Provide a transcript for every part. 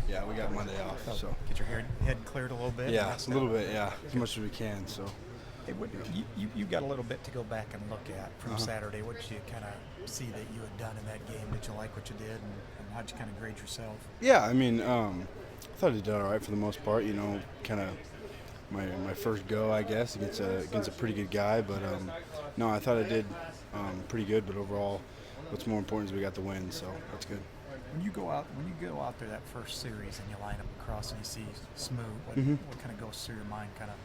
Yeah, we got Monday off, so. Get your head cleared a little bit. Yeah, a little bit, yeah, as much as we can, so. Hey, you got a little bit to go back and look at from Saturday. What did you kind of see that you had done in that game? Did you like what you did, and how'd you kind of grade yourself? Yeah, I mean, I thought he did all right for the most part, kind of my first go, I guess, against a pretty good guy, but no, I thought I did pretty good, but overall, what's more important is we got the win, so that's good. When you go out there that first series and you line up across and you see Smoot, what kind of goes through your mind? Kind of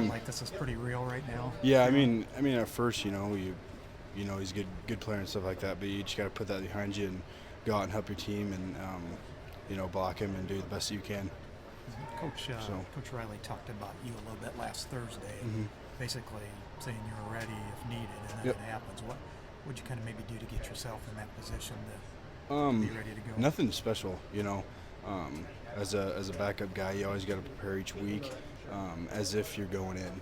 like this is pretty real right now. Yeah, I mean, at first, he's a good player and stuff like that, but you just got to put that behind you and go out and help your team and block him and do the best you can. Coach Riley talked about you a little bit last Thursday, basically saying you're ready if needed, and then it happens. What would you kind of maybe do to get yourself in that position to be ready to go? Nothing special, As a backup guy, you always got to prepare each week as if you're going in.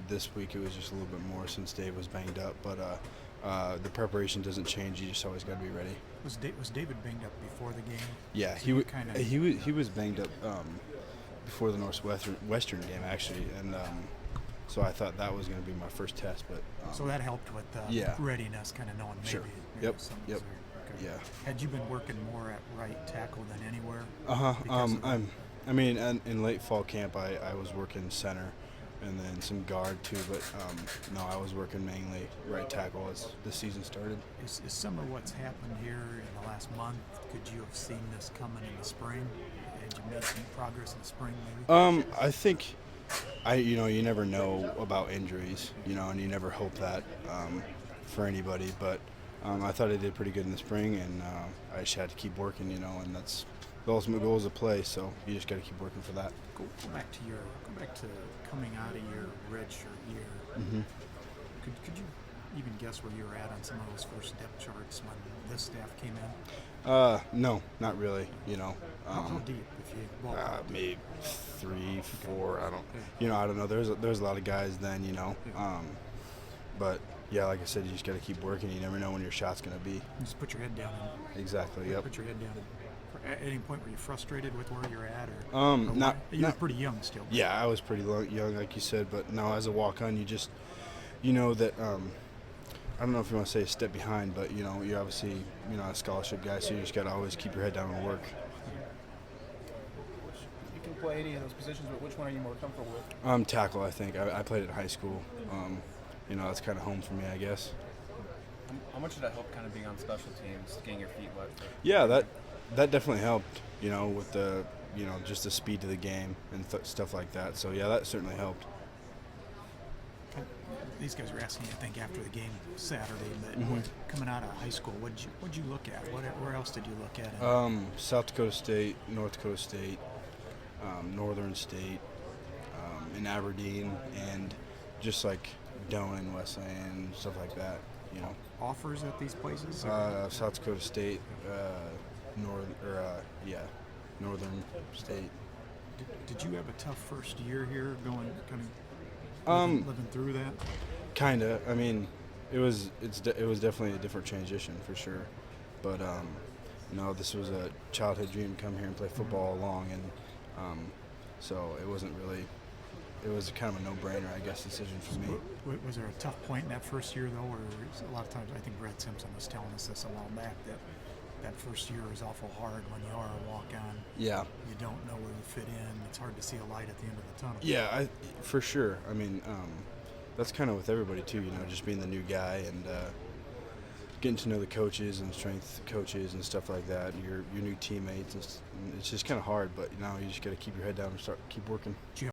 This week it was just a little bit more since Dave was banged up, but the preparation doesn't change. You just always got to be ready. Was David banged up before the game? Yeah, so he was banged up before the Northwestern game actually, and so I thought that was going to be my first test. But so that helped with readiness, kind of knowing maybe. Sure. Maybe Yep. Okay. Yeah. Had you been working more at right tackle than anywhere? In late fall camp, I was working center, and then some guard too. But no, I was working mainly right tackle as the season started. Is some of what's happened here in the last month? Could you have seen this coming in the spring? Had you made some progress in the spring, maybe? I think, you never know about injuries, and you never hope that for anybody. But I thought I did pretty good in the spring, and I just had to keep working, and that's the ultimate goal is to play. So you just got to keep working for that. Go back to coming out of your redshirt year. Could you even guess where you were at on some of those first depth charts when this staff came in? No, not really. How deep? If you maybe 3, 4. I don't know. There's a lot of guys then. But yeah, like I said, you just got to keep working. You never know when your shot's gonna be. Just put your head down. Exactly. Yep. Put your head down. At any point, were you frustrated with where you're at, or you're pretty young still? Yeah, I was pretty young, like you said. But no, as a walk-on, you just that. I don't know if you want to say a step behind, but you're obviously a scholarship guy, so you just got to always keep your head down and work. You can play any of those positions, but which one are you more comfortable with? Tackle, I think. I played it in high school. That's kind of home for me, I guess. How much did that help kind of being on special teams, getting your feet wet? Yeah, that definitely helped, with the, just the speed to the game and stuff like that. So, yeah, that certainly helped. These guys were asking you, I think, after the game Saturday, but coming out of high school, what'd you look at? Where else did you look at? South Dakota State, North Dakota State, Northern State, in Aberdeen, and just like Doane and Wesleyan, stuff like that. Offers at these places? South Dakota State, Northern State. Did you have a tough first year here, living through that? Kinda. I mean, it was definitely a different transition for sure, but this was a childhood dream to come here and play football all along, and so it wasn't really. It was kind of a no-brainer, I guess, decision for me. Was there a tough point in that first year, though, or a lot of times I think Brett Simpson was telling us this a while back, that first year is awful hard when you are a walk-on. Yeah. You don't know where you fit in. It's hard to see a light at the end of the tunnel. Yeah, for sure. I mean, that's kind of with everybody, too, just being the new guy and getting to know the coaches and strength coaches and stuff like that, and your new teammates. It's just kind of hard, but you just got to keep your head down and keep working.